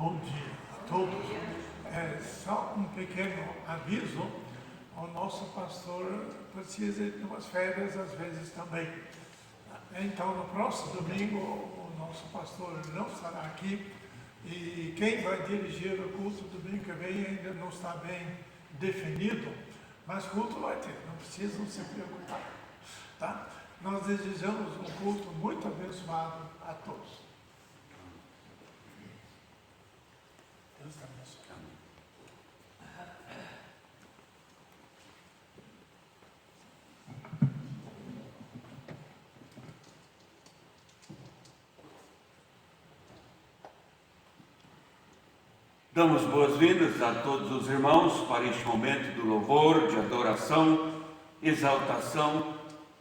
Bom dia a todos. Só um pequeno aviso, o nosso pastor precisa de umas férias às vezes também. Então, no próximo domingo, o nosso pastor não estará aqui e quem vai dirigir o culto domingo que vem ainda não está bem definido, mas culto vai ter, não precisam se preocupar, tá? Nós desejamos um culto muito abençoado a todos. Deus te abençoe. Damos boas-vindas a todos os irmãos para este momento do louvor, de adoração, exaltação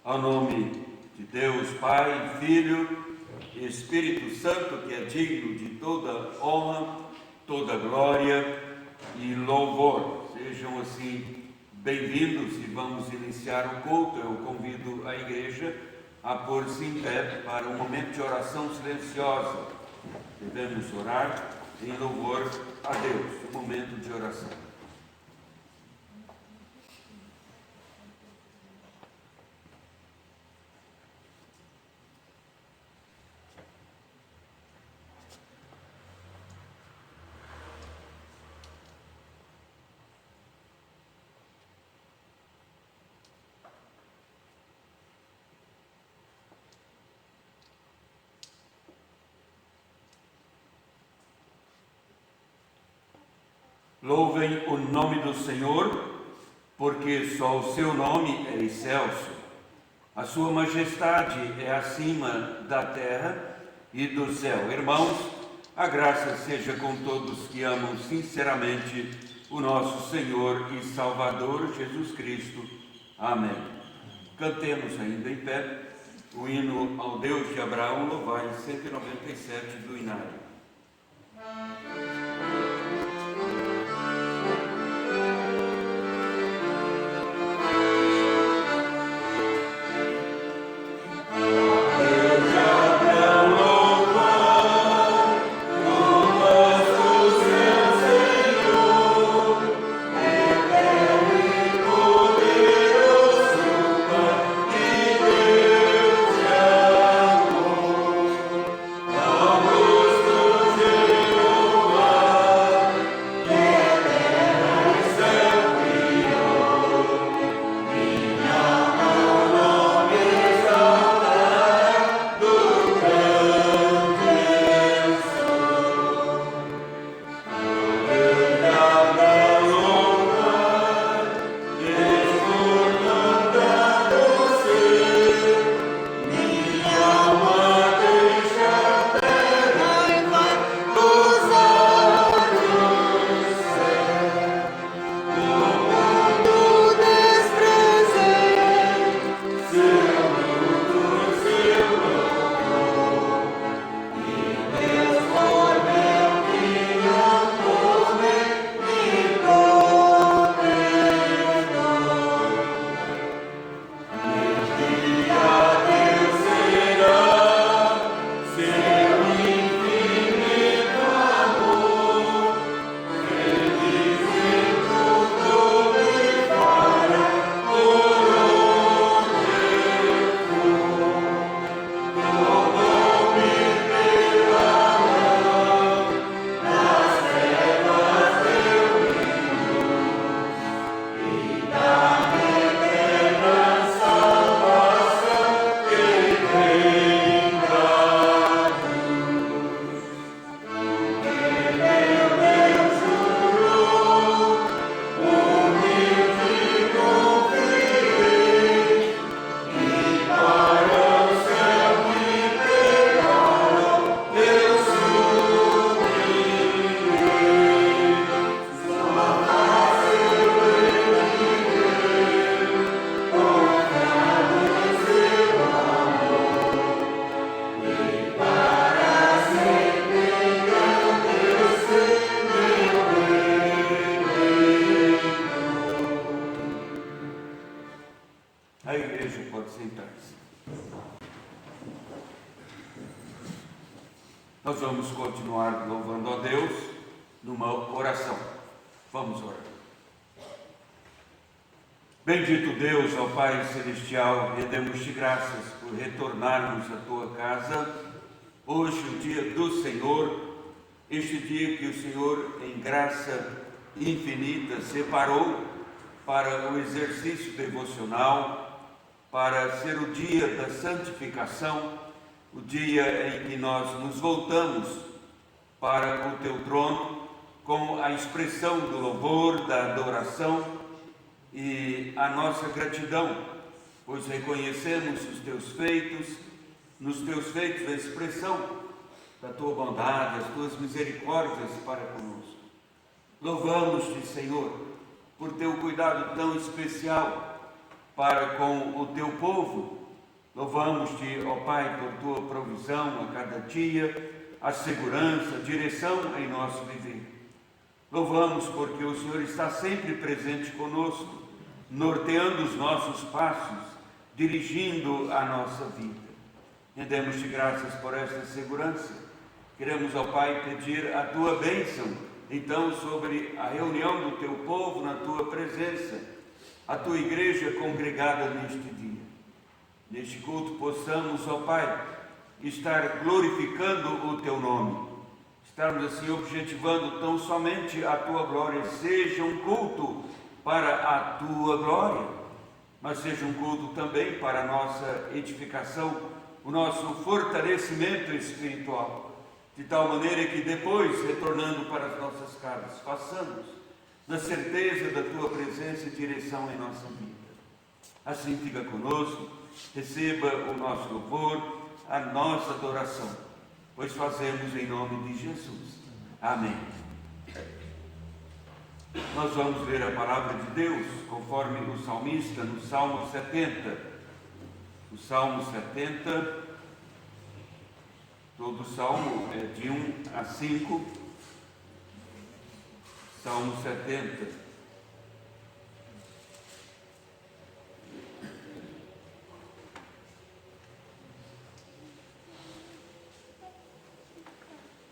ao nome de Deus, Pai, Filho e Espírito Santo, que é digno de toda honra, toda glória e louvor. Sejam assim bem-vindos e vamos iniciar o culto. Eu convido a igreja a pôr-se em pé para um momento de oração silenciosa. Devemos orar em louvor a Deus, um momento de oração. Louvem o nome do Senhor, porque só o seu nome é excelso. A sua majestade é acima da terra e do céu. Irmãos, a graça seja com todos que amam sinceramente o nosso Senhor e Salvador Jesus Cristo. Amém. Cantemos ainda em pé o hino ao Deus de Abraão, louvai 197 do Inário. A igreja pode sentar-se. Nós vamos continuar louvando a Deus numa oração. Vamos orar. Bendito Deus, ó Pai Celestial, rendemos-te graças por retornarmos à tua casa, hoje o dia do Senhor, este dia que o Senhor, em graça infinita, separou para o exercício devocional, para ser o dia da santificação, o dia em que nós nos voltamos para o teu trono, com a expressão do louvor, da adoração e a nossa gratidão, pois reconhecemos os teus feitos, nos teus feitos a expressão da tua bondade, as tuas misericórdias para conosco. Louvamos-te, Senhor, por teu cuidado tão especial para com o teu povo. Louvamos-te, ó Pai, por tua provisão a cada dia, a segurança, a direção em nosso viver. Louvamos porque o Senhor está sempre presente conosco, norteando os nossos passos, dirigindo a nossa vida. Rendemos-te graças por esta segurança. Queremos, ó Pai, pedir a tua bênção, então, sobre a reunião do teu povo na tua presença, a tua igreja congregada neste dia. Neste culto possamos, ó Pai, estar glorificando o teu nome, estarmos assim objetivando tão somente a tua glória. Seja um culto para a tua glória, mas seja um culto também para a nossa edificação, o nosso fortalecimento espiritual, de tal maneira que depois, retornando para as nossas casas, façamos na certeza da tua presença e direção em nossa vida. Assim fica conosco, receba o nosso louvor, a nossa adoração, pois fazemos em nome de Jesus. Amém. Nós vamos ler a palavra de Deus, conforme o salmista, no Salmo 70. O Salmo 70, todo o Salmo é de 1 a 5. Salmo 70.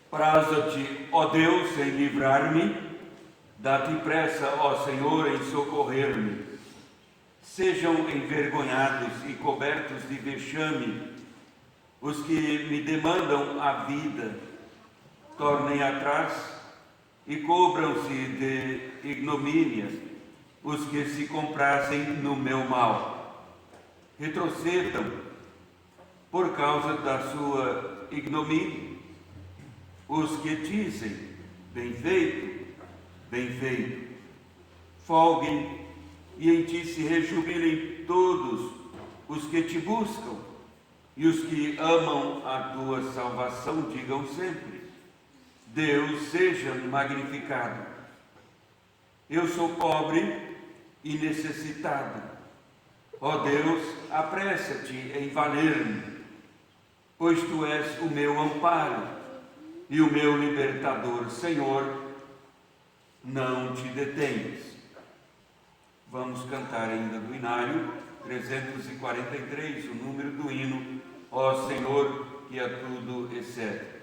Praza-te, ó Deus, em livrar-me, dá-te pressa, ó Senhor, em socorrer-me. Sejam envergonhados e cobertos de vexame os que me demandam a vida, tornem atrás e cobram-se de ignomínia os que se comprazem no meu mal. Retrocedam por causa da sua ignomínia os que dizem, bem feito, bem feito. Folguem e em ti se rejubilem todos os que te buscam, e os que amam a tua salvação digam sempre, Deus seja magnificado. Eu sou pobre e necessitado. Ó Deus, apressa-te em valer-me, pois tu és o meu amparo e o meu libertador. Senhor, não te detenhas. Vamos cantar ainda do Inário 343, o número do hino, ó Senhor, que a tudo excede.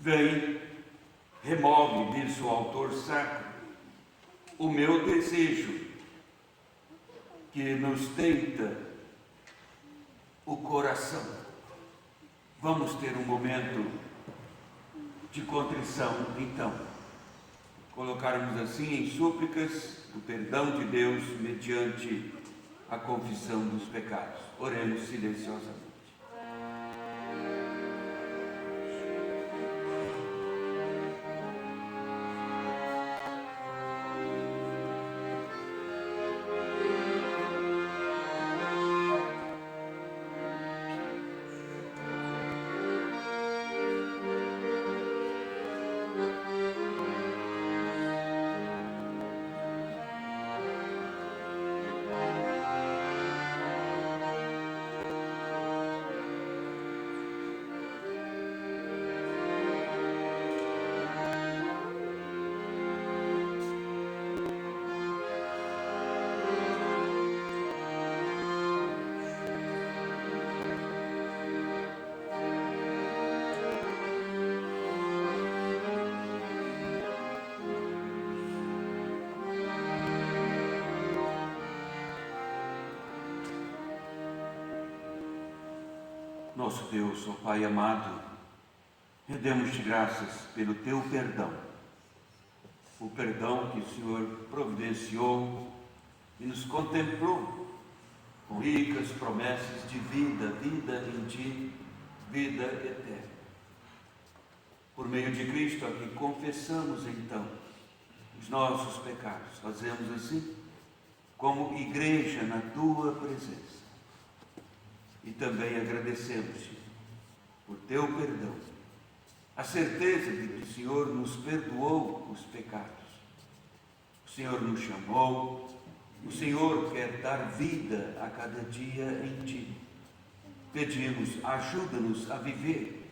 vem, remove, diz o autor sacro, o meu desejo que nos tenta o coração. Vamos ter um momento de contrição, então, colocarmos assim em súplicas o perdão de Deus mediante a confissão dos pecados. Oremos silenciosamente. Nosso Deus, ó Pai amado, rendemos-te graças pelo teu perdão, o perdão que o Senhor providenciou e nos contemplou com ricas promessas de vida, vida em ti, vida eterna. Por meio de Cristo, aqui confessamos então os nossos pecados, fazemos assim como igreja na tua presença. E também agradecemos-te por teu perdão, a certeza de que o Senhor nos perdoou os pecados. O Senhor nos chamou, o Senhor quer dar vida a cada dia em ti. Pedimos, ajuda-nos a viver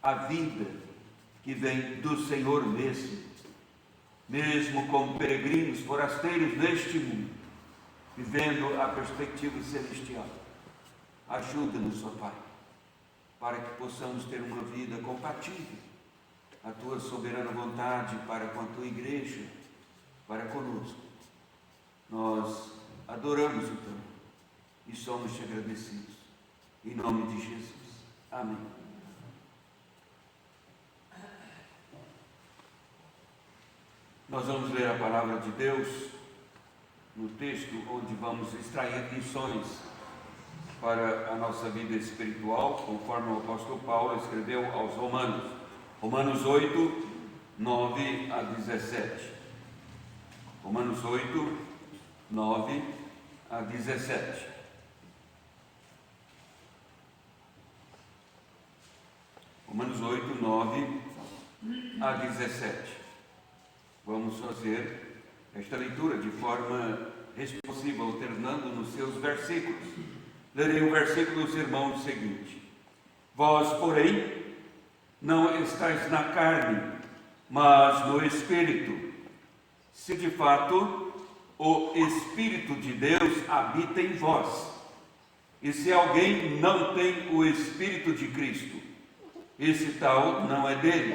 a vida que vem do Senhor mesmo como peregrinos forasteiros neste mundo, vivendo a perspectiva celestial. Ajuda-nos, ó Pai, para que possamos ter uma vida compatível à tua soberana vontade para com a tua igreja, para conosco. Nós adoramos o teu nome e somos-te agradecidos. Em nome de Jesus. Amém. Nós vamos ler a palavra de Deus no texto onde vamos extrair lições para a nossa vida espiritual, conforme o apóstolo Paulo escreveu aos Romanos. Romanos 8, 9 a 17. Romanos 8, 9 a 17. Romanos 8, 9 a 17. Vamos fazer esta leitura de forma responsiva, alternando nos seus versículos. Lerei o versículo dos irmãos seguinte: Vós, porém, não estáis na carne, mas no Espírito, se de fato o Espírito de Deus habita em vós. E se alguém não tem o Espírito de Cristo, esse tal não é dele.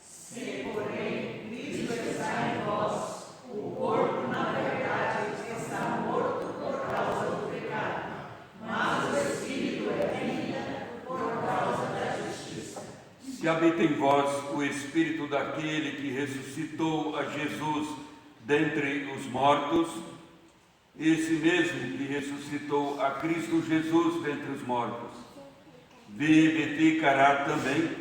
Se, porém, Cristo está em vós, o corpo, na verdade, está morto por causa do pecado, mas o Espírito é vida por causa da justiça. Se habita em vós o Espírito daquele que ressuscitou a Jesus dentre os mortos, esse mesmo que ressuscitou a Cristo Jesus dentre os mortos, vivificará também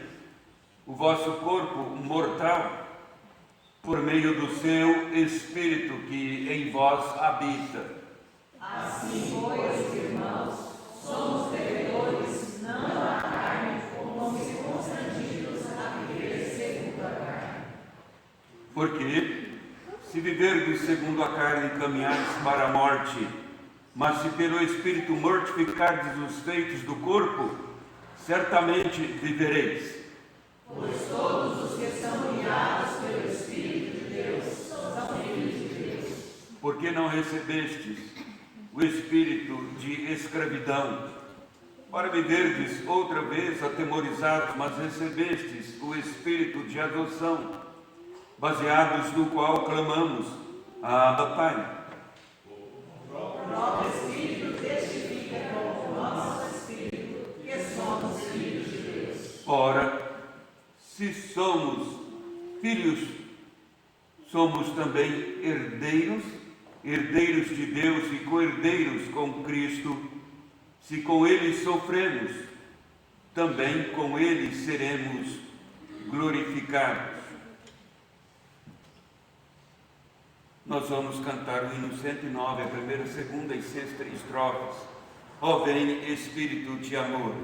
o vosso corpo mortal, por meio do seu Espírito que em vós habita. Assim, pois, irmãos, somos devedores, não à carne, como se constrangidos a viver segundo a carne. Porque, se viverdes segundo a carne, caminhardes para a morte, mas se pelo Espírito mortificardes os feitos do corpo, certamente vivereis. Pois todos os que são guiados pelo Espírito de Deus são filhos de Deus. Porque não recebestes o espírito de escravidão para me verdes outra vez atemorizados, mas recebestes o Espírito de adoção, baseados no qual clamamos, Abba, Pai. O nosso Espírito testifica com o nosso Espírito que somos filhos de Deus. Ora, se somos filhos, somos também herdeiros, herdeiros de Deus e co-herdeiros com Cristo. Se com Ele sofremos, também com Ele seremos glorificados. Nós vamos cantar o hino 109, a primeira, segunda e sexta estrofes. Ó vem Espírito de amor.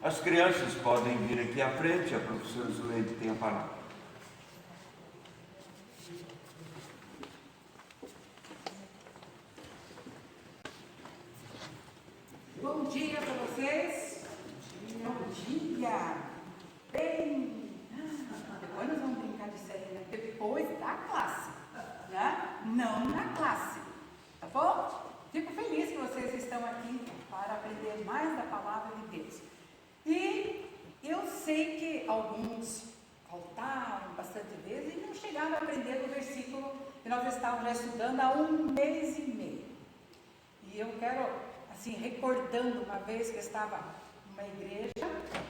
As crianças podem vir aqui à frente, a professora Zuleide tem a palavra. Bom dia para vocês. Bom dia. Bem, depois nós vamos brincar disso aí, né? Depois da classe, né? Não na classe, tá bom? Fico feliz que vocês estão aqui para aprender mais da palavra de Deus. E eu sei que alguns faltaram bastante vezes e não chegaram a aprender o versículo que nós estávamos já estudando há 1 mês e meio. E eu quero, assim, recordando uma vez que eu estava numa igreja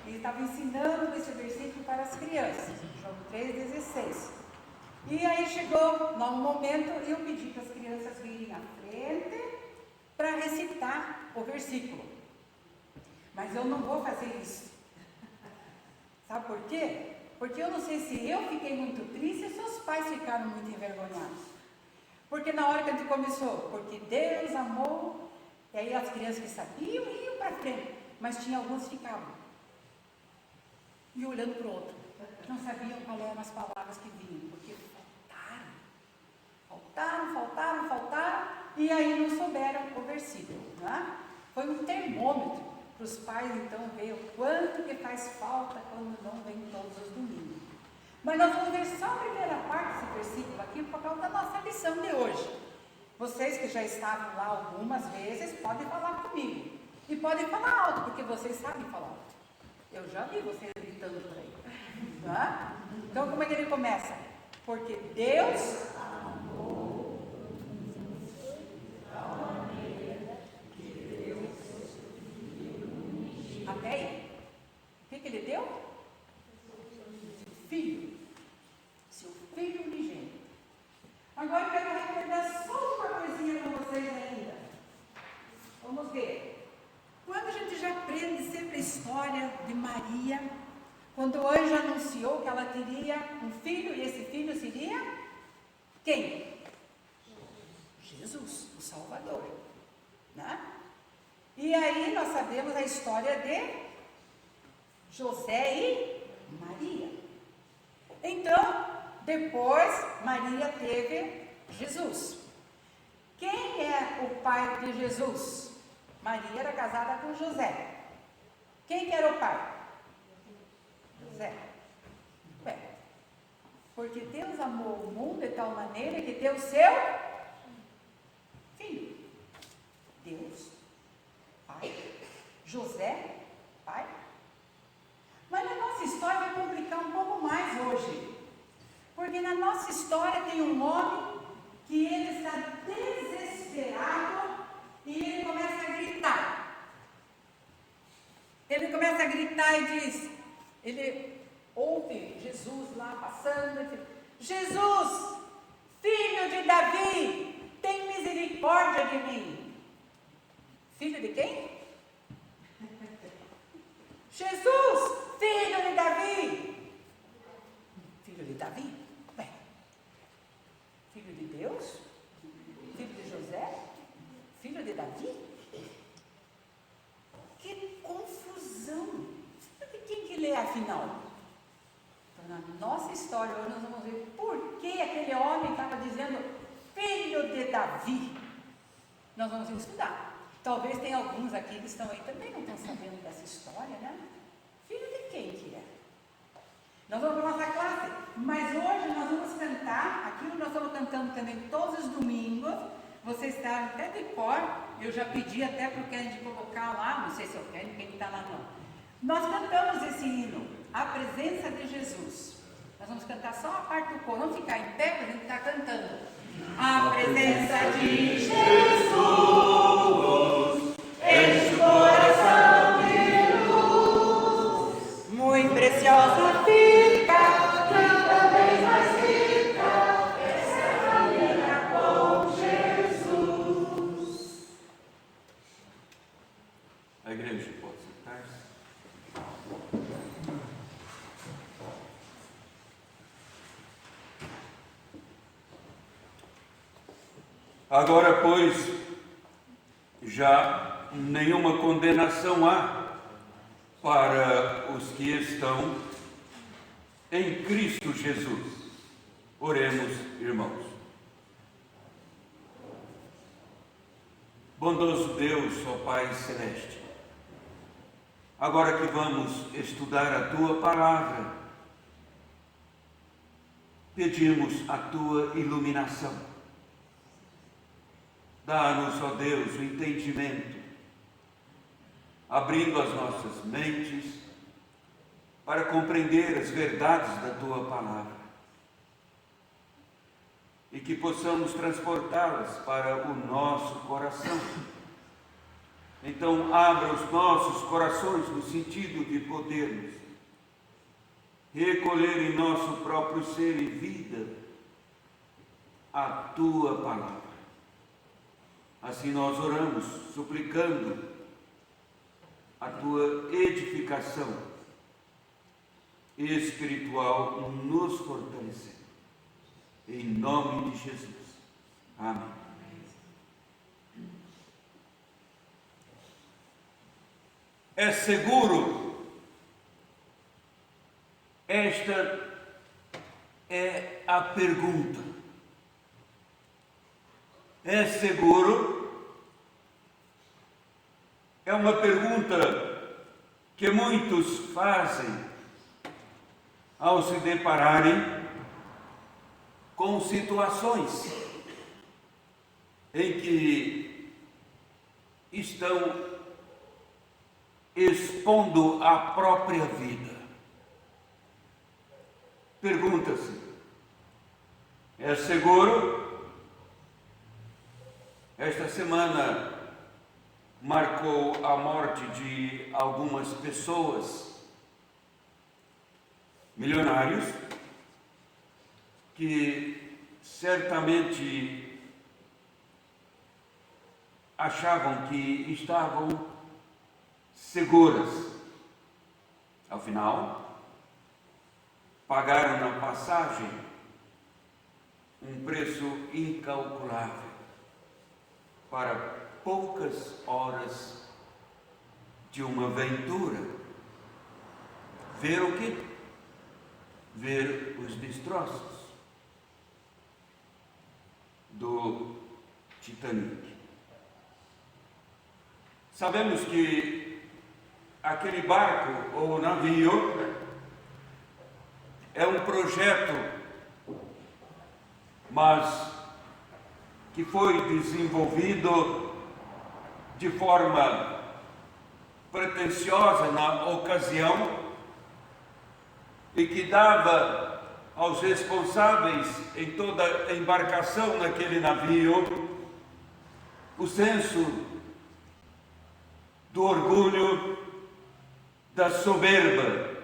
e estava ensinando esse versículo para as crianças, João 3,16. E aí chegou um momento e eu pedi para as crianças virem à frente para recitar o versículo. Mas eu não vou fazer isso. Sabe por quê? Porque eu não sei se eu fiquei muito triste e seus pais ficaram muito envergonhados. Porque na hora que a gente começou, porque Deus amou, e aí as crianças que sabiam iam para frente, mas tinha alguns que ficavam. E olhando para o outro. Não sabiam qual eram as palavras que vinham, porque faltaram, e aí não souberam o versículo. Né? Foi um termômetro para os pais, então, ver o quanto que faz falta quando não vem todos os domingos. Mas nós vamos ver só a primeira parte desse versículo aqui por causa da nossa lição de hoje. Vocês que já estavam lá algumas vezes, podem falar comigo. E podem falar alto, porque vocês sabem falar alto. Eu já vi vocês gritando por aí. Tá? Então, como é que ele começa? Porque Deus amou. Até aí. O que ele deu? Filho. Seu filho unigênito. Agora eu quero recordar só uma coisinha com vocês ainda. Vamos ver. Quando a gente já aprende sempre a história de Maria, quando o anjo anunciou que ela teria um filho, e esse filho seria quem? Jesus, o Salvador. Né? E aí nós sabemos a história de José e Maria. Então, depois Maria teve Jesus. Quem é o pai de Jesus? Maria era casada com José. Quem que era o pai? José. Porque Deus amou o mundo de tal maneira que deu o seu filho. Deus, pai. José, pai. Mas na nossa história vai complicar um pouco mais hoje. Porque na nossa história tem um homem que ele está desesperado e ele começa a gritar. Ele começa a gritar e diz, ele ouve Jesus lá passando, e diz, Jesus, filho de Davi, tem misericórdia de mim. Filho de quem? Jesus, filho de Davi. Filho de Davi? Bem, filho de Deus? Filho de José? Filho de Davi? Que confusão! Quem que lê afinal? Então, na nossa história hoje nós vamos ver por que aquele homem estava dizendo filho de Davi. Nós vamos estudar. Talvez tenha alguns aqui que estão aí também não estão sabendo dessa história, né? Filho de quem que é? Nós vamos para a nossa classe, mas hoje nós vamos cantar, aquilo nós estamos cantando também todos os domingos, vocês estão até de cor, eu já pedi até para o Kennedy colocar lá, não sei se é o Kennedy, quem está lá não. Nós cantamos esse hino, a presença de Jesus. Nós vamos cantar só a parte do coro, vamos ficar em pé para a gente estar cantando. A presença de Jesus enche o coração de luz, muito preciosa fica, cada vez mais rica, essa caminha com Jesus. A igreja pode sentar-se. Agora, pois, já nenhuma condenação há para os que estão em Cristo Jesus. Oremos, irmãos. Bondoso Deus, ó Pai Celeste, agora que vamos estudar a Tua Palavra, pedimos a Tua iluminação. Dá-nos, ó Deus, o entendimento, abrindo as nossas mentes para compreender as verdades da Tua Palavra e que possamos transportá-las para o nosso coração. Então, abra os nossos corações no sentido de podermos recolher em nosso próprio ser e vida a Tua Palavra. Assim nós oramos, suplicando a Tua edificação espiritual nos fortalecendo. Em nome de Jesus. Amém. É seguro? Esta é a pergunta. É seguro? É uma pergunta que muitos fazem ao se depararem com situações em que estão expondo a própria vida. Pergunta-se: é seguro? Esta semana marcou a morte de algumas pessoas, milionários, que certamente achavam que estavam seguras. Afinal, pagaram na passagem um preço incalculável para poucas horas de uma aventura. Ver o quê? Ver os destroços do Titanic. Sabemos que aquele barco ou navio é um projeto mas que foi desenvolvido de forma pretensiosa na ocasião e que dava aos responsáveis em toda a embarcação naquele navio o senso do orgulho, da soberba.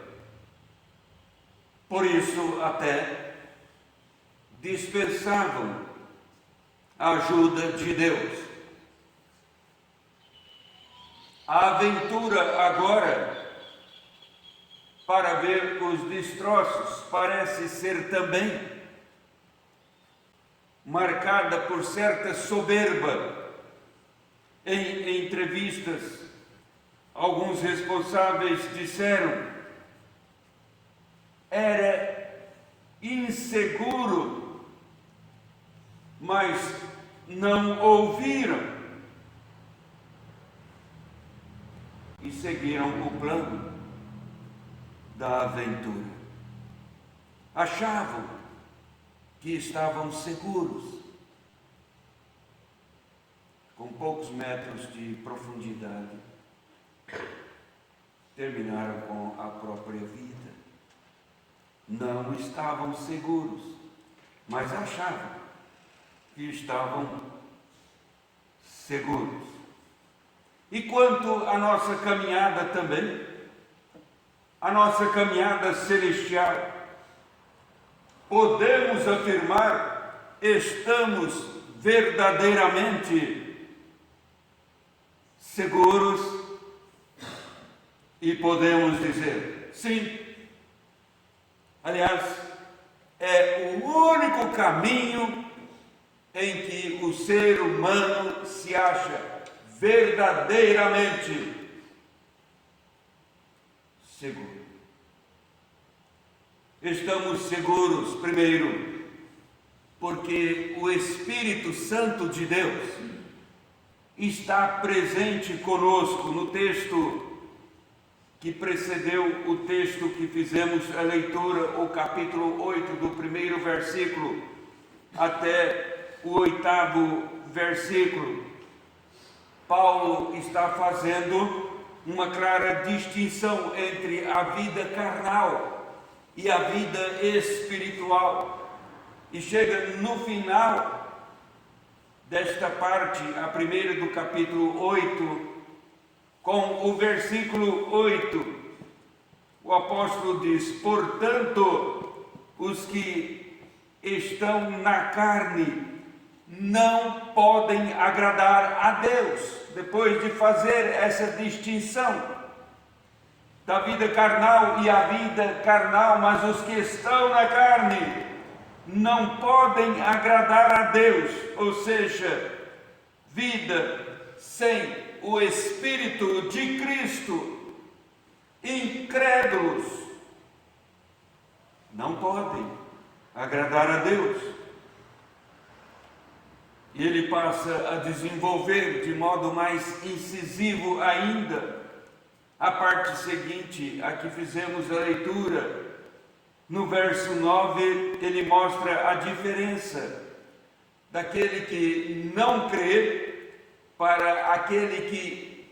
Por isso até dispensavam a ajuda de Deus. A aventura agora para ver os destroços parece ser também marcada por certa soberba. Em entrevistas, alguns responsáveis disseram: era inseguro, mas não ouviram e seguiram o plano da aventura. Achavam que estavam seguros, com poucos metros de profundidade, terminaram com a própria vida. Não estavam seguros, mas achavam que estavam seguros. E quanto à nossa caminhada também, a nossa caminhada celestial, podemos afirmar, estamos verdadeiramente seguros e podemos dizer sim. Aliás, é o único caminho em que o ser humano se acha verdadeiramente seguro. Estamos seguros, primeiro, porque o Espírito Santo de Deus está presente conosco. No texto que precedeu o texto que fizemos a leitura, o capítulo 8, do primeiro versículo até o 8º versículo, Paulo está fazendo uma clara distinção entre a vida carnal e a vida espiritual. E chega no final desta parte, a primeira do capítulo 8, com o versículo 8, o apóstolo diz: portanto, os que estão na carne não podem agradar a Deus. Depois de fazer essa distinção da vida carnal e a vida carnal, mas os que estão na carne não podem agradar a Deus, ou seja, vida sem o Espírito de Cristo, incrédulos, não podem agradar a Deus. E ele passa a desenvolver de modo mais incisivo ainda a parte seguinte, a que fizemos a leitura. No verso 9, ele mostra a diferença daquele que não crê para aquele que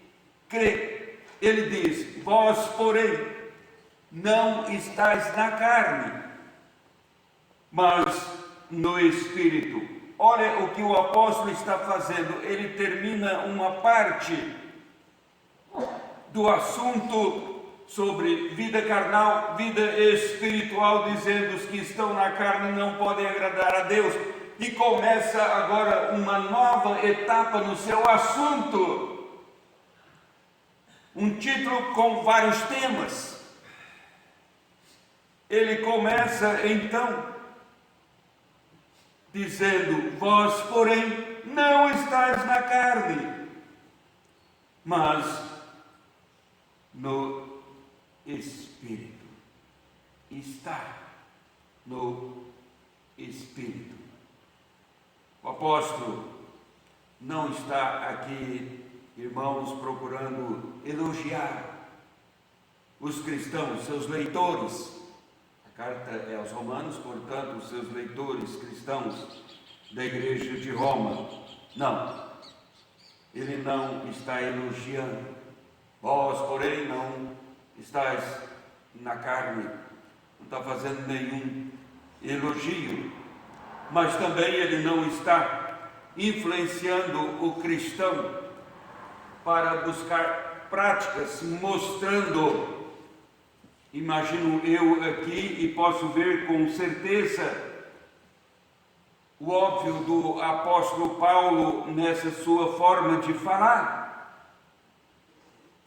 crê. Ele diz: vós, porém, não estáis na carne, mas no Espírito. Olha o que o apóstolo está fazendo. Ele termina uma parte do assunto sobre vida carnal, vida espiritual, dizendo: os que estão na carne não podem agradar a Deus. E começa agora uma nova etapa no seu assunto. Um título com vários temas. Ele começa então dizendo: vós, porém, não estáis na carne, mas no Espírito. Está no Espírito. O apóstolo não está aqui, irmãos, procurando elogiar os cristãos, seus leitores. A carta é aos Romanos, portanto, os seus leitores cristãos. da igreja de Roma. Não, ele não está elogiando. Vós, porém, não estáis na carne, não está fazendo nenhum elogio, mas também ele não está influenciando o cristão para buscar práticas, mostrando, imagino eu aqui e posso ver com certeza, o óbvio do apóstolo Paulo nessa sua forma de falar.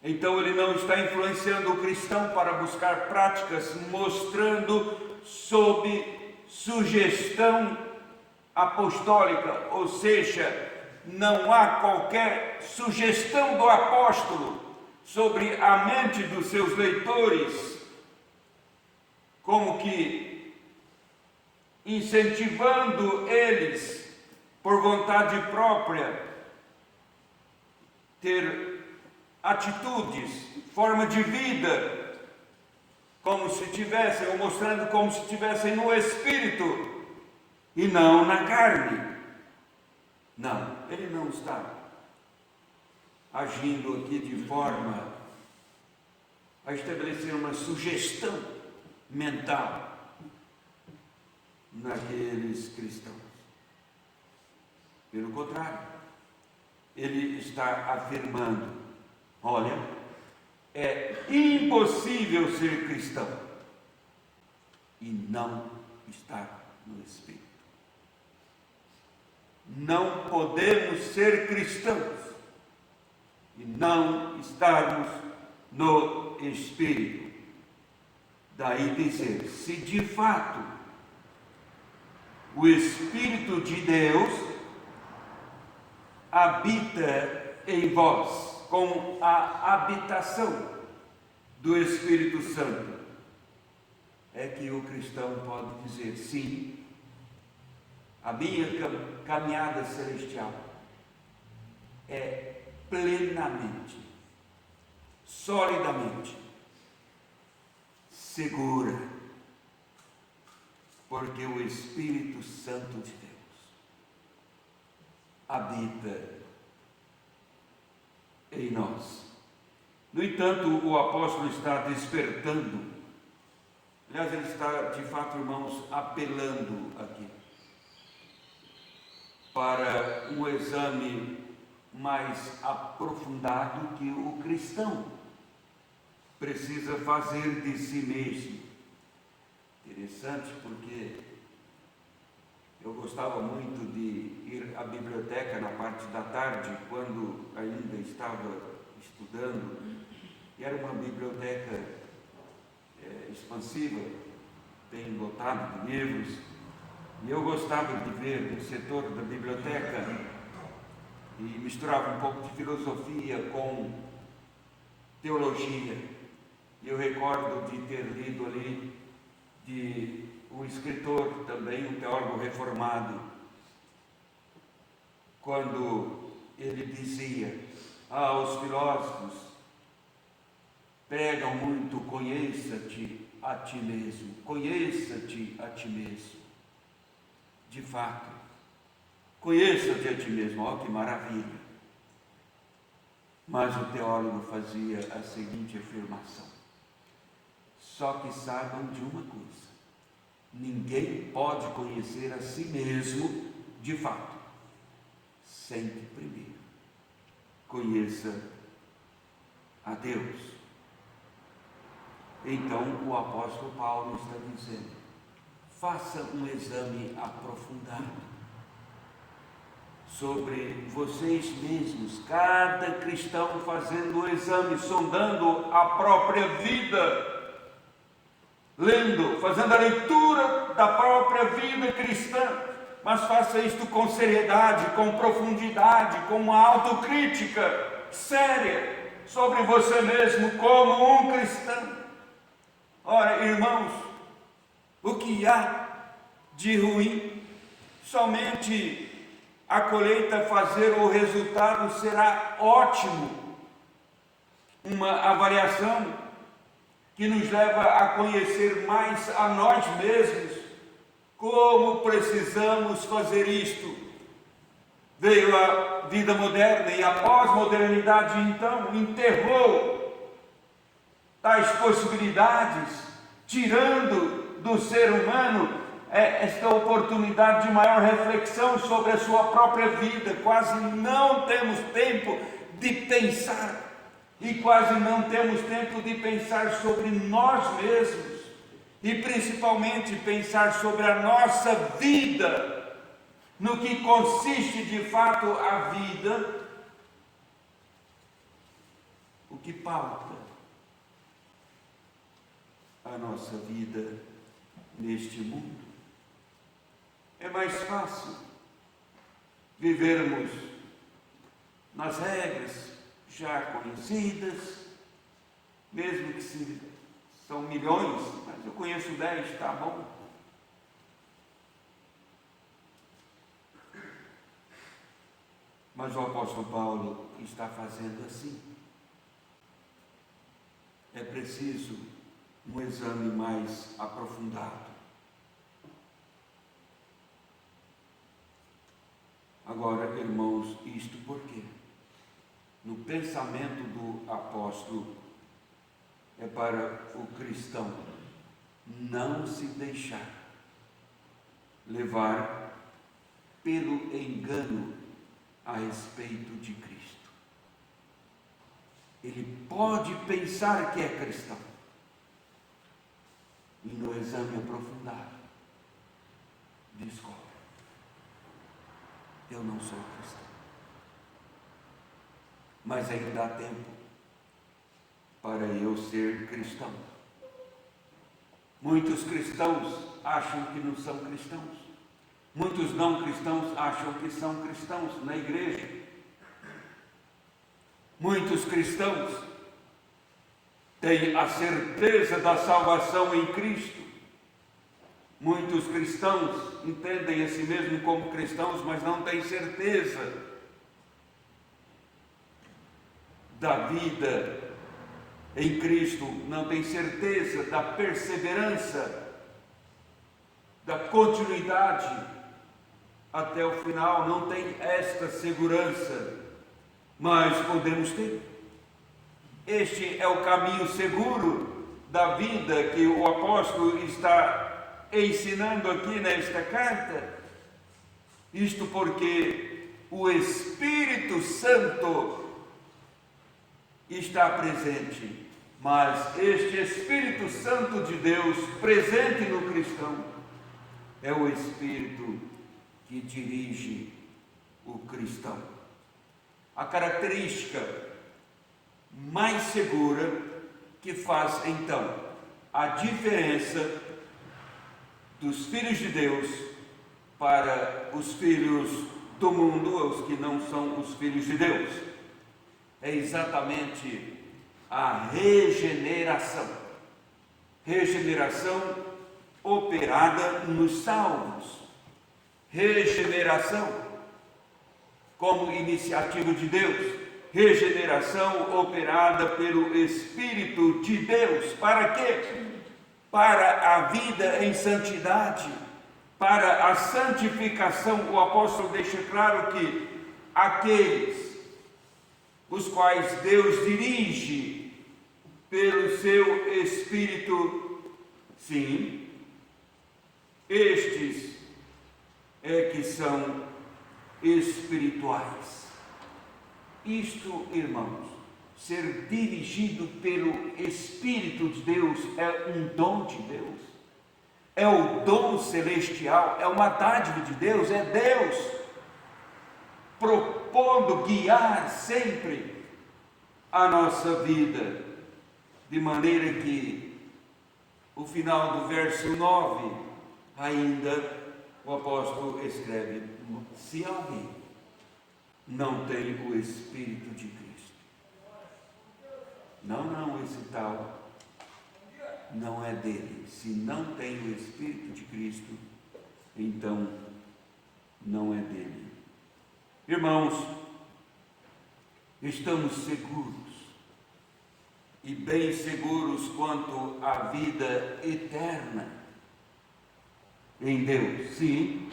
Então ele não está influenciando o cristão para buscar práticas, mostrando sob sugestão apostólica, ou seja, não há qualquer sugestão do apóstolo sobre a mente dos seus leitores, como que incentivando eles por vontade própria ter atitudes, forma de vida, como se tivessem, ou mostrando como se estivessem no espírito e não na carne. Não, ele não está agindo aqui de forma a estabelecer uma sugestão mental naqueles cristãos. Pelo contrário, ele está afirmando: olha, é impossível ser cristão e não estar no Espírito. Não podemos ser cristãos e não estarmos no Espírito. Daí dizer, se de fato o Espírito de Deus habita em vós, com a habitação do Espírito Santo, é que o cristão pode dizer: sim, a minha caminhada celestial é plenamente, solidamente segura, porque o Espírito Santo de Deus habita em nós. No entanto, o apóstolo está despertando, aliás, ele está, de fato, irmãos, apelando aqui para um exame mais aprofundado que o cristão precisa fazer de si mesmo. Interessante, porque eu gostava muito de ir à biblioteca na parte da tarde, quando ainda estava estudando, e era uma biblioteca expansiva, bem lotada de livros, e eu gostava de ver o setor da biblioteca e misturava um pouco de filosofia com teologia. Eu recordo de ter lido ali de um escritor, também um teólogo reformado, quando ele dizia: os filósofos pregam muito, conheça-te a ti mesmo, conheça-te a ti mesmo. De fato, conheça-te a ti mesmo, ó que maravilha. Mas o teólogo fazia a seguinte afirmação: só que saibam de uma coisa, ninguém pode conhecer a si mesmo de fato, sem que primeiro conheça a Deus. Então o apóstolo Paulo está dizendo: faça um exame aprofundado sobre vocês mesmos, cada cristão fazendo o exame, sondando a própria vida, lendo, fazendo a leitura da própria vida cristã, mas faça isto com seriedade, com profundidade, com uma autocrítica séria sobre você mesmo como um cristão. Ora, irmãos, o que há de ruim? Somente a colheita fazer o resultado será ótimo. Uma avaliação que nos leva a conhecer mais a nós mesmos Como precisamos fazer isto? Veio a vida moderna e a pós-modernidade, então, enterrou tais possibilidades, tirando do ser humano esta oportunidade de maior reflexão sobre a sua própria vida. Quase não temos tempo de pensar, e quase não temos tempo de pensar sobre nós mesmos, e principalmente pensar sobre a nossa vida, no que consiste de fato a vida, o que pauta a nossa vida neste mundo. É mais fácil vivermos nas regras já conhecidas, mesmo que são milhões, mas eu conheço 10, está bom. Mas o apóstolo Paulo está fazendo assim. É preciso um exame mais aprofundado. Agora, irmãos, isto por quê? No pensamento do apóstolo, é para o cristão não se deixar levar pelo engano a respeito de Cristo. Ele pode pensar que é cristão, e no exame aprofundado descobre: eu não sou cristão. Mas ainda há tempo para eu ser cristão. Muitos cristãos acham que não são cristãos. Muitos não cristãos acham que são cristãos na igreja. Muitos cristãos têm a certeza da salvação em Cristo. Muitos cristãos entendem a si mesmos como cristãos, mas não têm certeza da vida em Cristo, não têm certeza da perseverança, da continuidade até o final, não tem esta segurança, mas podemos ter. Este é o caminho seguro da vida que o apóstolo está ensinando aqui nesta carta. Isto porque o Espírito Santo está presente, mas este Espírito Santo de Deus presente no cristão é o Espírito que dirige o cristão. A característica mais segura que faz então a diferença dos filhos de Deus para os filhos do mundo, os que não são os filhos de Deus, é exatamente a regeneração. Regeneração operada nos salvos. Regeneração como iniciativa de Deus. Regeneração operada pelo Espírito de Deus. Para quê? Para a vida em santidade, para a santificação. O apóstolo deixa claro que aqueles os quais Deus dirige pelo seu Espírito, sim, estes é que são espirituais. Isto, irmãos, ser dirigido pelo Espírito de Deus é um dom de Deus, é o dom celestial, é uma dádiva de Deus, é Deus propondo guiar sempre a nossa vida, de maneira que o final do verso 9, ainda o apóstolo escreve: se alguém não tem o Espírito de Cristo, não, esse tal não é dele. Se não tem o Espírito de Cristo, então não é dele. Irmãos, estamos seguros, e bem seguros quanto à vida eterna. em Deus. Sim,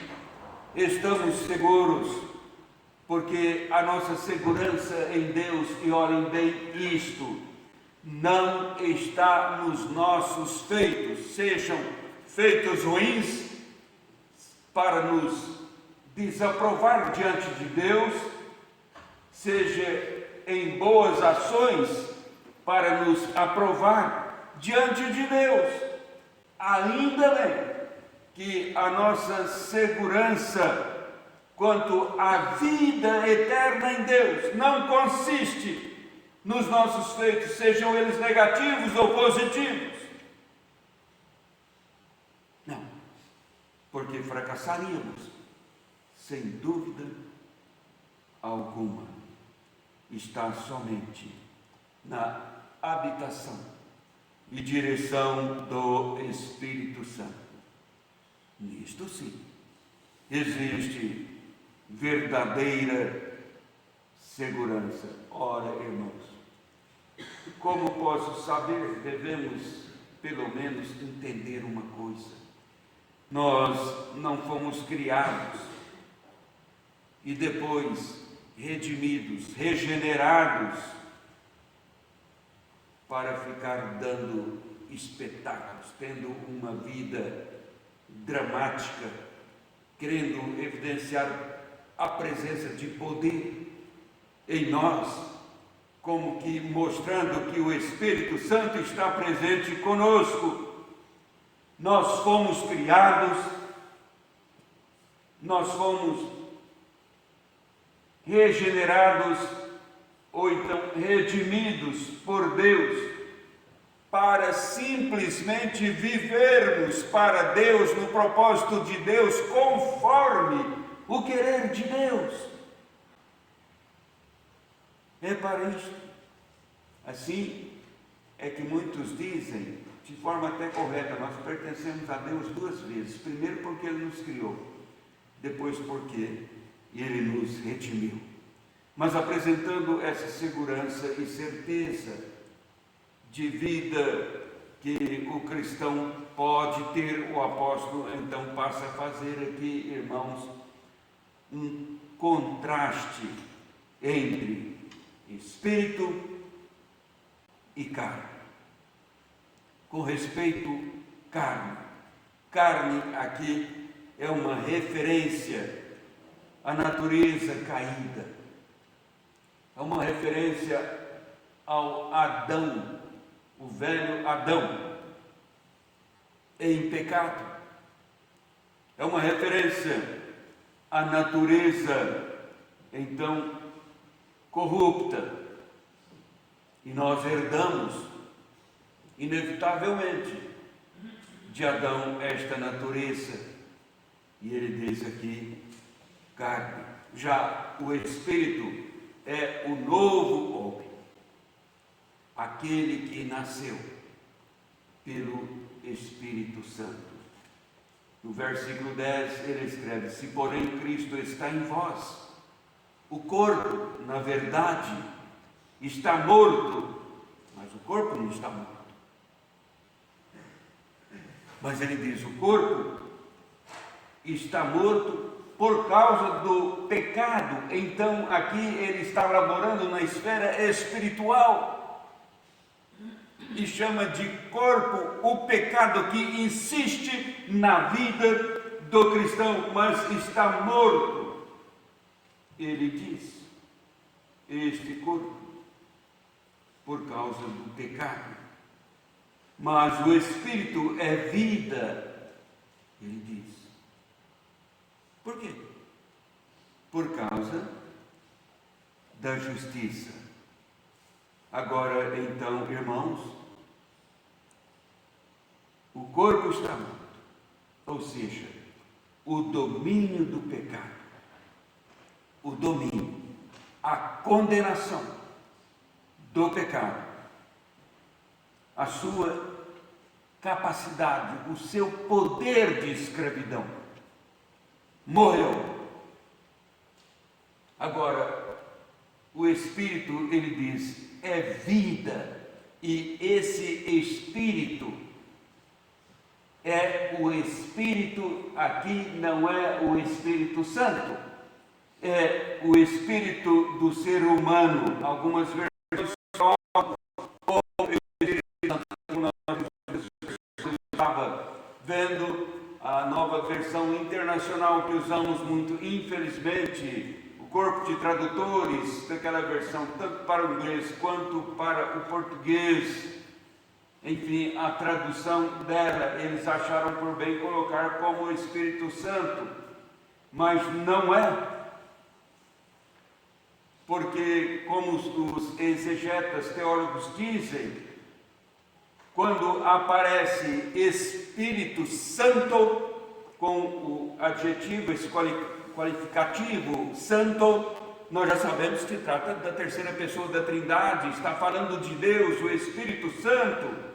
estamos seguros, porque a nossa segurança em Deus, e olhem bem isto, não está nos nossos feitos, sejam feitos ruins para nos desaprovar diante de Deus, seja em boas ações para nos aprovar diante de Deus. Ainda bem que a nossa segurança quanto à vida eterna em Deus não consiste nos nossos feitos, sejam eles negativos ou positivos. Não, porque fracassaríamos, sem dúvida alguma. Está somente na habitação e direção do Espírito Santo. Nisto sim, existe verdadeira segurança. Ora, irmãos, como posso saber? Devemos pelo menos entender uma coisa: nós não fomos criados e depois redimidos, regenerados, para ficar dando espetáculos, tendo uma vida dramática, querendo evidenciar a presença de poder em nós, como que mostrando que o Espírito Santo está presente conosco. Nós fomos criados, nós fomos regenerados, ou então redimidos por Deus, para simplesmente vivermos para Deus, no propósito de Deus, conforme o querer de Deus. É para isso. Assim é que muitos dizem, de forma até correta, nós pertencemos a Deus duas vezes. Primeiro porque Ele nos criou, depois porque Ele nos redimiu. Mas apresentando essa segurança e certeza de vida que o cristão pode ter, o apóstolo então passa a fazer aqui, irmãos, um contraste entre espírito e carne. Com respeito carne, carne aqui é uma referência à natureza caída, é uma referência ao Adão, o velho Adão, em pecado. É uma referência à natureza, então, corrupta. E nós herdamos, inevitavelmente, de Adão esta natureza. E ele diz aqui, carne. Já o Espírito é o novo homem, aquele que nasceu pelo Espírito Santo. No versículo 10 ele escreve: se porém Cristo está em vós, o corpo, na verdade, está morto, mas o corpo não está morto. Mas ele diz: o corpo está morto por causa do pecado. Então aqui ele está laborando na esfera espiritual e chama de corpo o pecado que insiste na vida do cristão, mas está morto. Ele diz: este corpo, por causa do pecado, mas o Espírito é vida. Ele diz. Por quê? Por causa da justiça. Agora, então, irmãos, o corpo está morto, ou seja, o domínio do pecado, o domínio, a condenação do pecado, a sua capacidade, o seu poder de escravidão, morreu. Agora, o Espírito, ele diz, é vida, e esse Espírito é é o Espírito, aqui não é o Espírito Santo, é o Espírito do ser humano. Algumas versões colocam o Espírito Santo, como nós estava vendo a nova versão internacional que usamos muito, infelizmente, o corpo de tradutores daquela versão, tanto para o inglês quanto para o português. Enfim, a tradução dela, eles acharam por bem colocar como o Espírito Santo, mas não é. Porque, como os exegetas teólogos dizem, quando aparece Espírito Santo, com o adjetivo, esse qualificativo, santo, nós já sabemos que trata da terceira pessoa da Trindade, está falando de Deus, o Espírito Santo.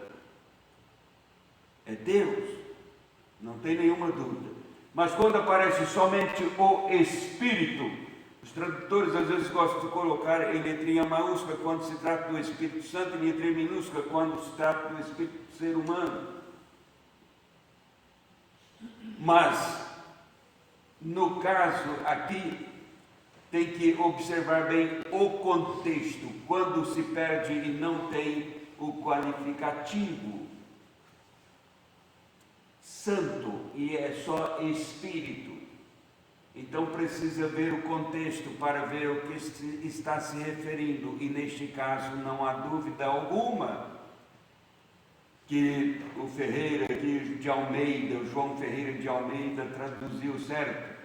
É Deus, não tem nenhuma dúvida. Mas quando aparece somente o Espírito, os tradutores às vezes gostam de colocar em letrinha maiúscula quando se trata do Espírito Santo e em letrinha minúscula quando se trata do Espírito do ser humano. Mas, no caso aqui, tem que observar bem o contexto, quando se perde e não tem o qualificativo santo e é só Espírito. Então precisa ver o contexto para ver o que está se referindo, e neste caso não há dúvida alguma que o Ferreira de Almeida, o João Ferreira de Almeida traduziu certo.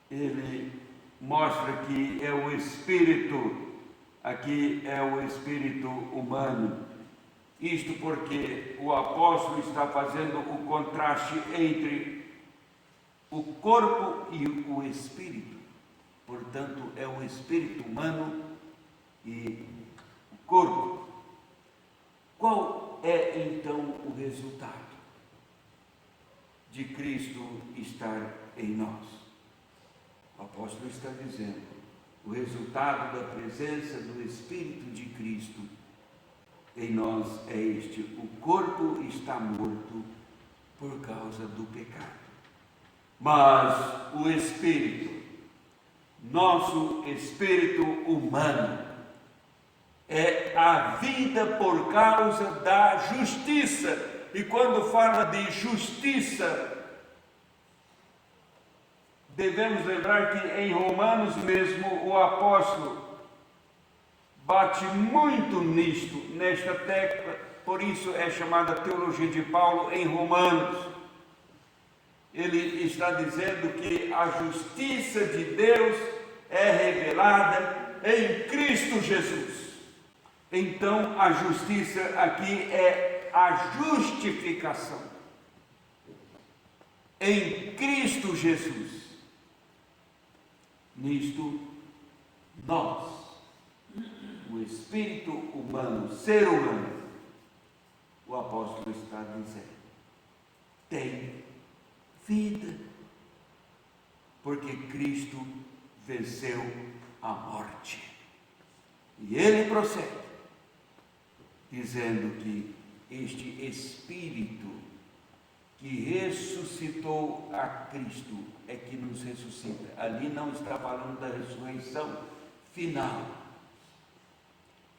Ele mostra que é o Espírito, aqui é o Espírito humano. Isto porque o apóstolo está fazendo o contraste entre o corpo e o Espírito. Portanto, é o Espírito humano e o corpo. Qual é então o resultado de Cristo estar em nós? O apóstolo está dizendo, o resultado da presença do Espírito de Cristo em nós é este: o corpo está morto por causa do pecado, mas o Espírito, nosso espírito humano, é a vida por causa da justiça. E quando fala de justiça, devemos lembrar que em Romanos mesmo o apóstolo bate muito nisto, nesta tecla, por isso é chamada teologia de Paulo em Romanos. Ele está dizendo que a justiça de Deus é revelada em Cristo Jesus. Então a justiça aqui é a justificação em Cristo Jesus. Nisto nós, o espírito humano, ser humano, o apóstolo está dizendo, tem vida, porque Cristo venceu a morte. E ele prossegue, dizendo que este Espírito que ressuscitou a Cristo é que nos ressuscita. Ali não está falando da ressurreição final,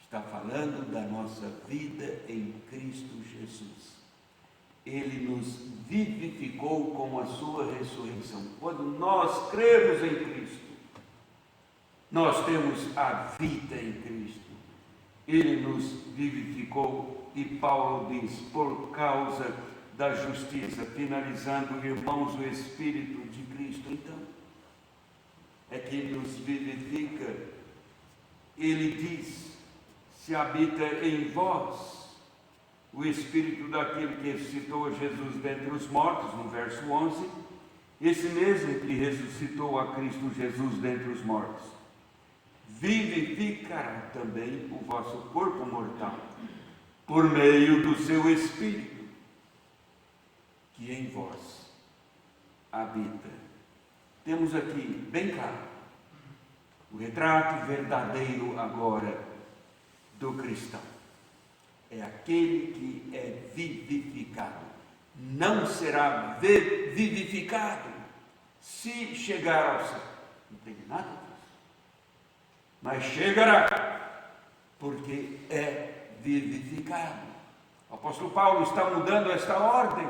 está falando da nossa vida em Cristo Jesus. Ele nos vivificou com a sua ressurreição. Quando nós cremos em Cristo, nós temos a vida em Cristo. Ele nos vivificou, e Paulo diz, por causa da justiça, finalizando, irmãos, o Espírito de Cristo, então, é que nos vivifica. Ele diz, se habita em vós o Espírito daquele que ressuscitou Jesus dentre os mortos, no verso 11, esse mesmo que ressuscitou a Cristo Jesus dentre os mortos, vivificará também o vosso corpo mortal, por meio do seu Espírito, que em vós habita. Temos aqui, bem claro, o retrato verdadeiro agora do cristão. É é aquele que é vivificado. Não será vivificado se chegar ao céu. Não tem nada disso. Mas chegará, porque é vivificado. O apóstolo Paulo está mudando esta ordem,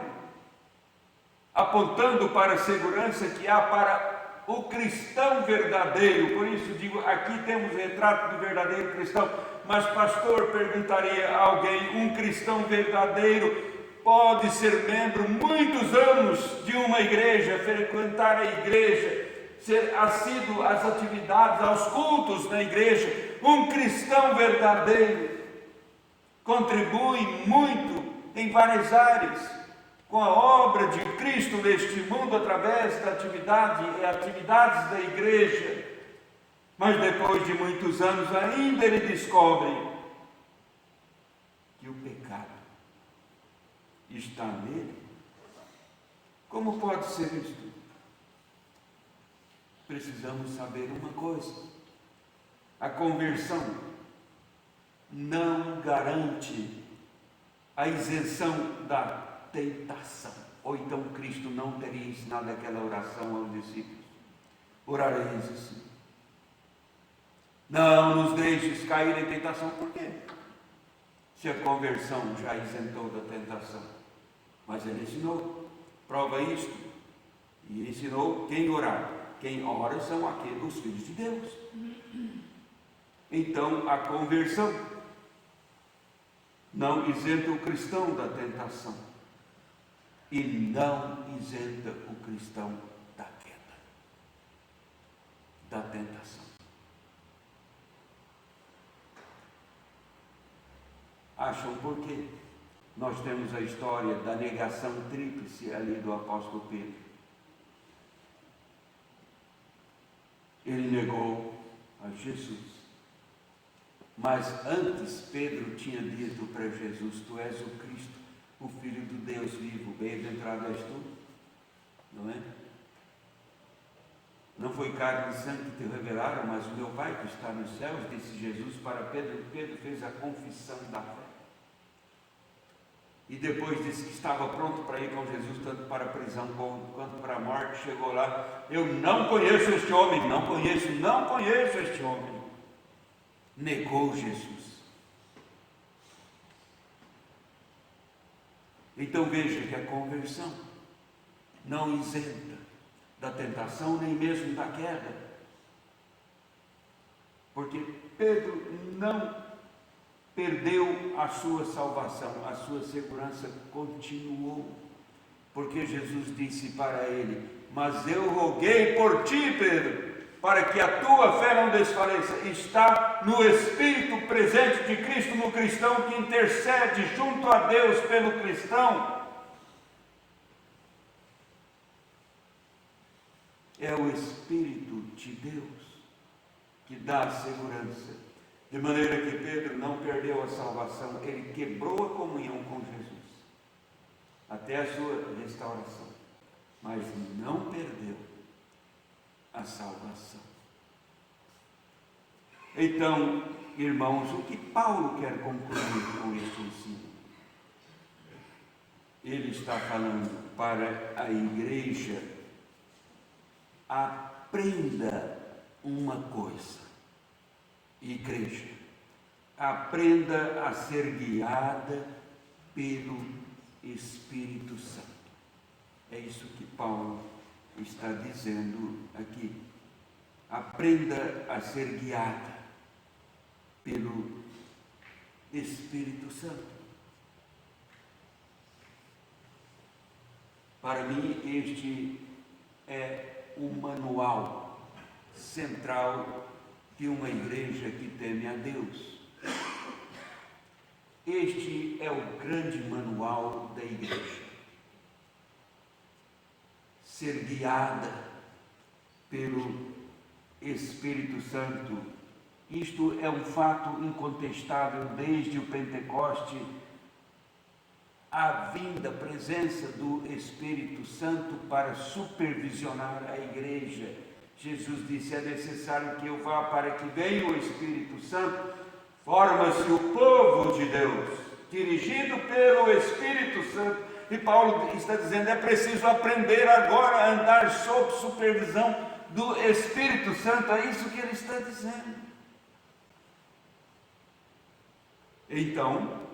apontando para a segurança que há para o cristão verdadeiro. Por isso digo, aqui temos o retrato do verdadeiro cristão. Mas pastor, perguntaria a alguém, um cristão verdadeiro pode ser membro muitos anos de uma igreja, frequentar a igreja, ser assíduo às atividades, aos cultos na igreja. Um cristão verdadeiro contribui muito em várias áreas com a obra de Cristo neste mundo através da atividades da igreja. Mas depois de muitos anos ainda ele descobre que o pecado está nele. Como pode ser isto? Precisamos saber uma coisa: a conversão não garante a isenção da tentação. Ou então Cristo não teria ensinado aquela oração aos discípulos: orareis assim, não nos deixes cair em tentação. Por quê? Se a conversão já isentou da tentação. Mas ele ensinou, prova isto, e ensinou quem orar. Quem ora são aqueles, os filhos de Deus. Então a conversão não isenta o cristão da tentação e não isenta o cristão da queda, da tentação. Acham por quê? Nós temos a história da negação tríplice ali do apóstolo Pedro. Ele negou a Jesus. Mas antes Pedro tinha dito para Jesus: tu és o Cristo, o Filho do Deus vivo, bem-aventurado és tu. Não é? Não foi carne e sangue que te revelaram, mas o meu Pai que está nos céus, disse Jesus para Pedro. Pedro fez a confissão da fé. E depois disse que estava pronto para ir com Jesus, tanto para a prisão quanto para a morte. Chegou lá: eu não conheço este homem, não conheço este homem. Negou Jesus. Então veja que a conversão não isenta da tentação, nem mesmo da queda. Porque Pedro não perdeu a sua salvação, a sua segurança continuou. Porque Jesus disse para ele: mas eu roguei por ti, Pedro, para que a tua fé não desfaleça. Está no Espírito presente de Cristo no cristão, que intercede junto a Deus pelo cristão. É o Espírito de Deus que dá a segurança. De maneira que Pedro não perdeu a salvação, ele quebrou a comunhão com Jesus até a sua restauração, mas não perdeu a salvação. Então, irmãos, o que Paulo quer concluir com este ensino? Ele está falando para a igreja: aprenda uma coisa, igreja, aprenda a ser guiada pelo Espírito Santo. É isso que Paulo está dizendo aqui. Aprenda a ser guiada pelo Espírito Santo. Para mim, este é o manual central de uma igreja que teme a Deus. Este é o grande manual da igreja. Ser guiada pelo Espírito Santo. Isto é um fato incontestável desde o Pentecoste. A vinda, a presença do Espírito Santo para supervisionar a igreja. Jesus disse: é necessário que eu vá para que venha o Espírito Santo. Forma-se o povo de Deus, dirigido pelo Espírito Santo. E Paulo está dizendo, é preciso aprender agora a andar sob supervisão do Espírito Santo. É isso que ele está dizendo. Então,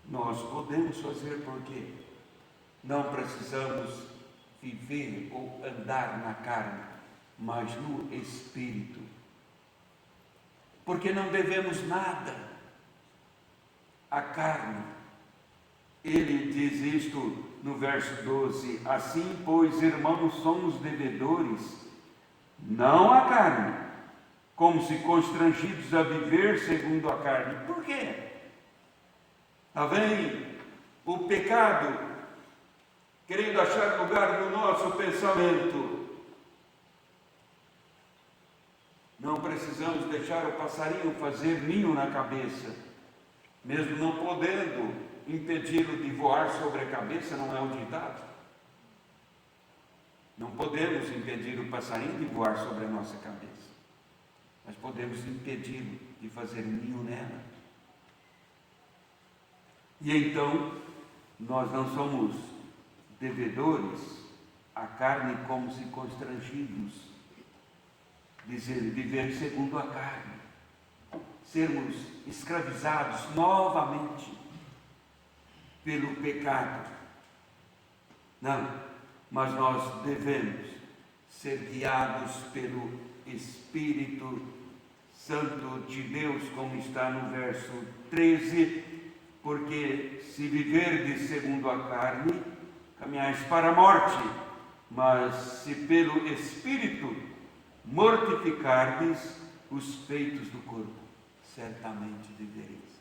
nós podemos fazer porque não precisamos viver ou andar na carne, mas no Espírito. Porque não devemos nada à carne. Ele diz isto no verso 12: assim, pois, irmãos, somos devedores, não à carne, como se constrangidos a viver segundo a carne. Por quê? Lá vem o pecado querendo achar lugar no nosso pensamento. Não precisamos deixar o passarinho fazer ninho na cabeça, mesmo não podendo impedi-lo de voar sobre a cabeça, não é um ditado. Não podemos impedir o passarinho de voar sobre a nossa cabeça, mas podemos impedi-lo de fazer ninho nela. E então, nós não somos devedores à carne como se constrangidos, dizer, viver segundo a carne, sermos escravizados novamente pelo pecado. Não, mas nós devemos ser guiados pelo Espírito Santo de Deus, como está no verso 13, porque se viverdes segundo a carne, caminhais para a morte, mas se pelo Espírito mortificardes os feitos do corpo, certamente vivereis.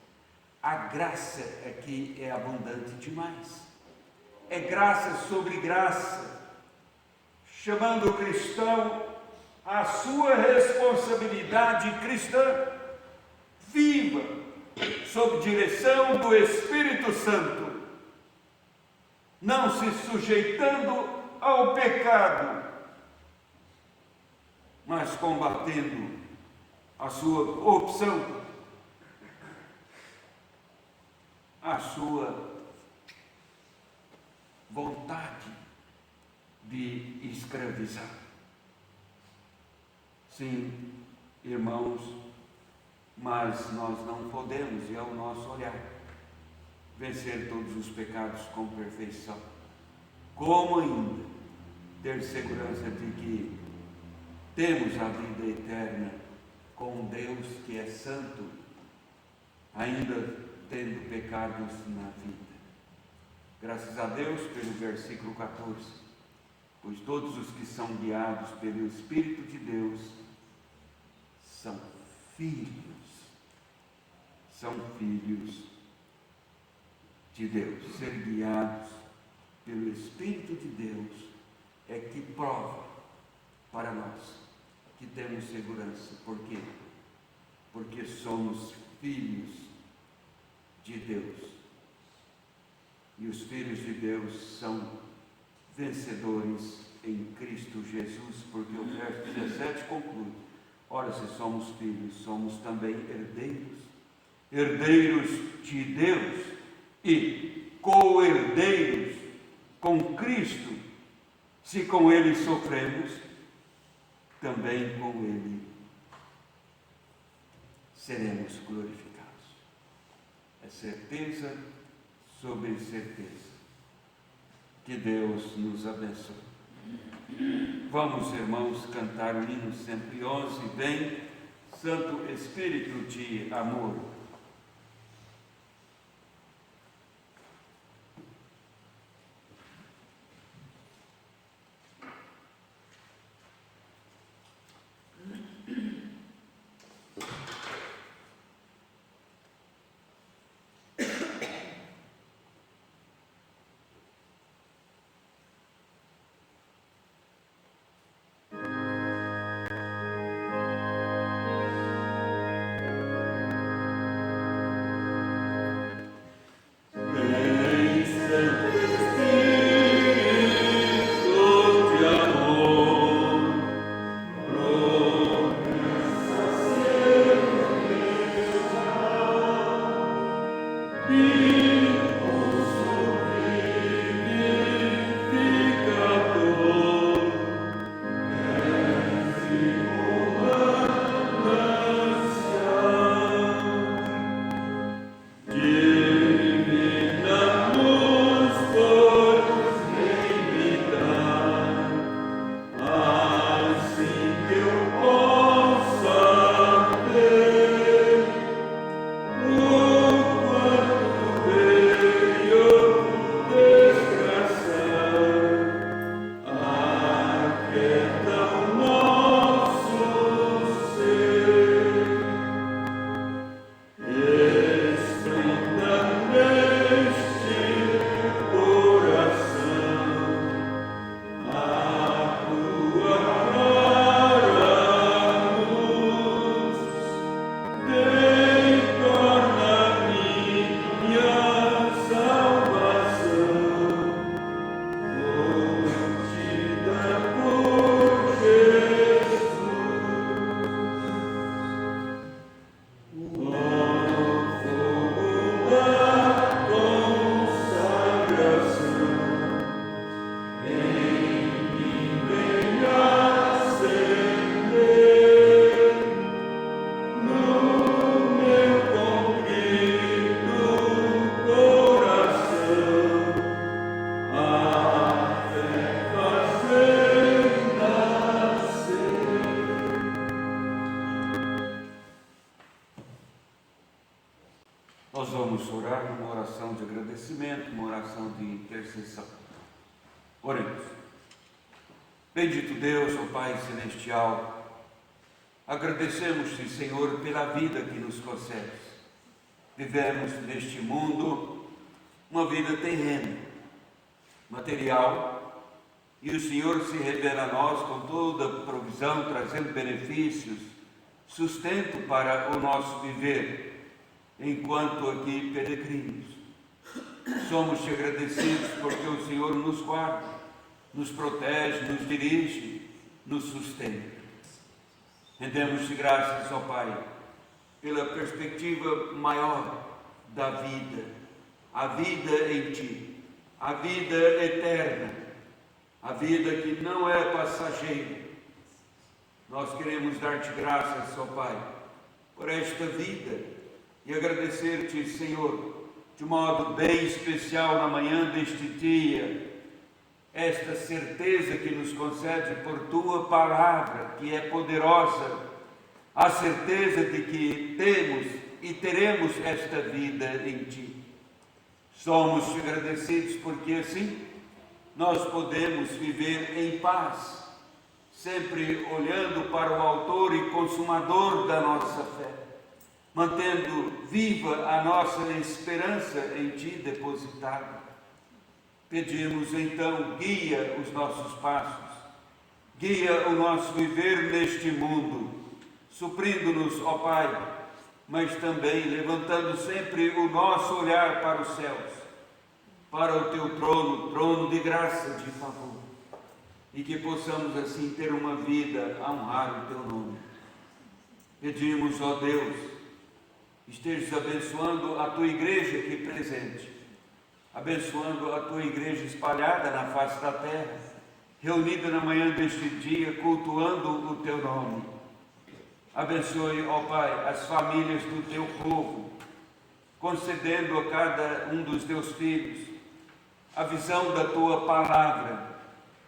A graça aqui é abundante demais. É graça sobre graça, chamando o cristão à sua responsabilidade cristã, viva, sob direção do Espírito Santo, não se sujeitando ao pecado, mas combatendo a sua opção, a sua vontade de escravizar. Sim, irmãos, mas nós não podemos, e é o nosso olhar, vencer todos os pecados com perfeição. Como ainda ter segurança de que temos a vida eterna com Deus que é santo, ainda tendo pecados na vida? Graças a Deus pelo versículo 14, pois todos os que são guiados pelo Espírito de Deus são filhos de Deus. Ser guiados pelo Espírito de Deus é que prova para nós que temos segurança. Por quê? Porque somos filhos de Deus. E os filhos de Deus são vencedores em Cristo Jesus, porque o verso 17 conclui: ora, se somos filhos, somos também herdeiros, herdeiros de Deus e co-herdeiros com Cristo, se com Ele sofremos, também com Ele seremos glorificados. É certeza sobre certeza. Que Deus nos abençoe. Vamos, irmãos, cantar o hino 111, vem, Santo Espírito de amor. Nós vamos orar numa oração de agradecimento, uma oração de intercessão. Oremos. Bendito Deus, ó Pai Celestial, agradecemos-te, Senhor, pela vida que nos concedes. Vivemos neste mundo uma vida terrena, material, e o Senhor se revela a nós com toda a provisão, trazendo benefícios, sustento para o nosso viver, enquanto aqui peregrinos. Somos-te agradecidos porque o Senhor nos guarda, nos protege, nos dirige, nos sustenta. Rendemos-te graças, ó Pai, pela perspectiva maior da vida, a vida em Ti, a vida eterna, a vida que não é passageira. Nós queremos dar-te graças, ó Pai, por esta vida, e agradecer-te, Senhor, de modo bem especial na manhã deste dia, esta certeza que nos concede por Tua palavra, que é poderosa, a certeza de que temos e teremos esta vida em Ti. Somos-te agradecidos porque assim nós podemos viver em paz, sempre olhando para o autor e consumador da nossa fé, mantendo viva a nossa esperança em Ti depositada. Pedimos então, guia os nossos passos, guia o nosso viver neste mundo, suprindo-nos, ó Pai, mas também levantando sempre o nosso olhar para os céus, para o Teu trono, trono de graça, de favor, e que possamos assim ter uma vida a honrar o Teu nome. Pedimos, ó Deus, estejas abençoando a Tua igreja aqui presente, abençoando a Tua igreja espalhada na face da terra, reunida na manhã deste dia, cultuando o Teu nome. Abençoe, ó Pai, as famílias do Teu povo, concedendo a cada um dos Teus filhos a visão da Tua palavra,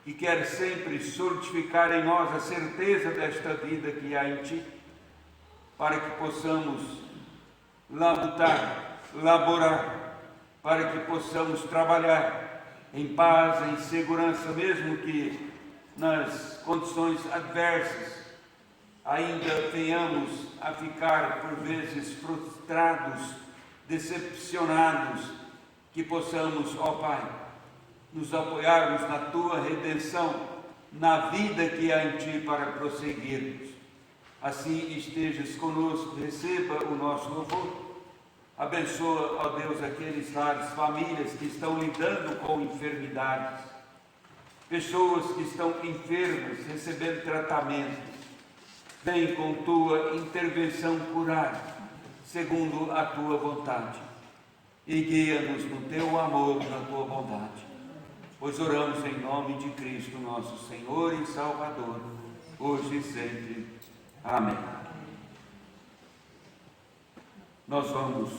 que quer sempre solidificar em nós a certeza desta vida que há em Ti, para que possamos laborar, para que possamos trabalhar em paz, em segurança, mesmo que nas condições adversas ainda venhamos a ficar por vezes frustrados, decepcionados, que possamos, ó Pai, nos apoiarmos na Tua redenção, na vida que há em Ti para prosseguirmos. Assim estejas conosco, receba o nosso louvor. Abençoa, ó Deus, aqueles lares, famílias que estão lidando com enfermidades, pessoas que estão enfermas, recebendo tratamento. Vem com Tua intervenção curar, segundo a Tua vontade, e guia-nos no Teu amor, na Tua bondade. Pois oramos em nome de Cristo, nosso Senhor e Salvador, hoje e sempre. Amém. Nós vamos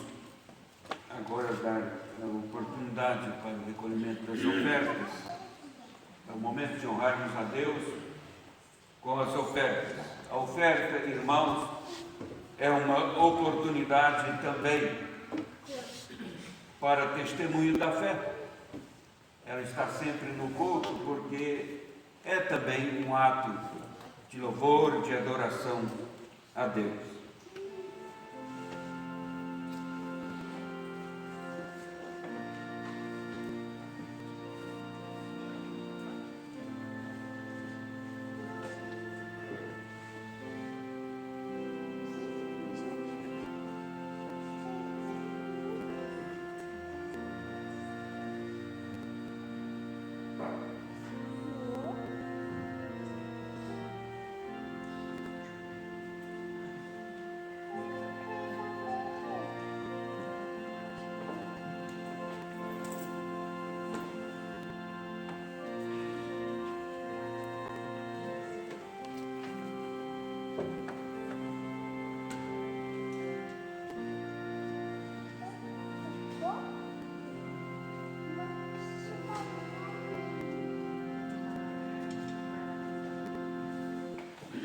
agora dar a oportunidade para o recolhimento das ofertas. É o momento de honrarmos a Deus com as ofertas. A oferta, irmãos, é uma oportunidade também para testemunho da fé. Ela está sempre no culto porque é também um ato de louvor, de adoração a Deus.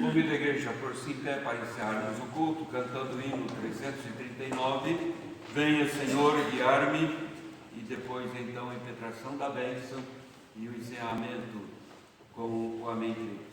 Convido a igreja a pôr-se em pé para encerrarmos o culto, cantando o hino 339, Venha Senhor guiar-me, e depois então a impetração da bênção e o encerramento com o Amém Deus.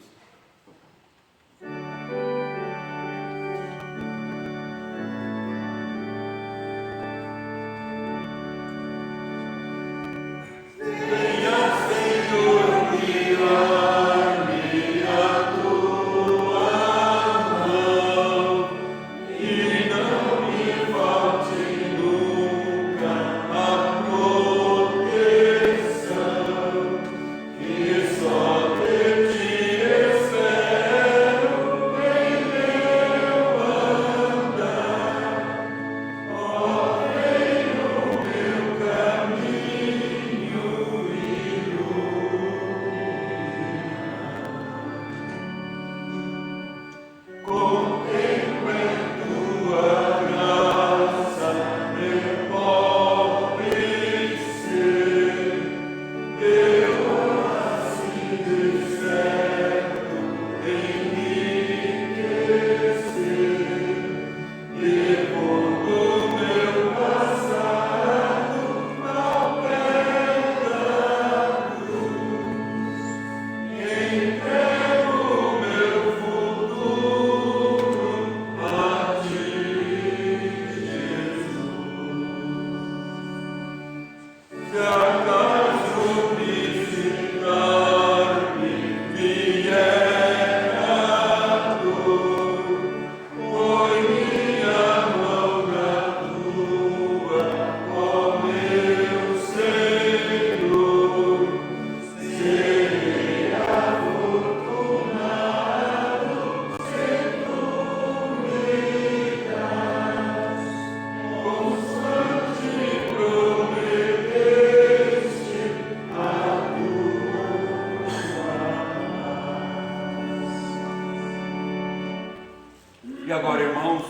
E agora, irmãos,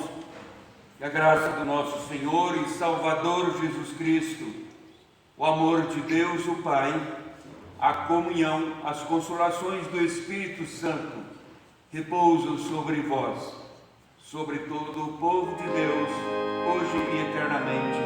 que a graça do nosso Senhor e Salvador Jesus Cristo, o amor de Deus, o Pai, a comunhão, as consolações do Espírito Santo repousam sobre vós, sobre todo o povo de Deus, hoje e eternamente.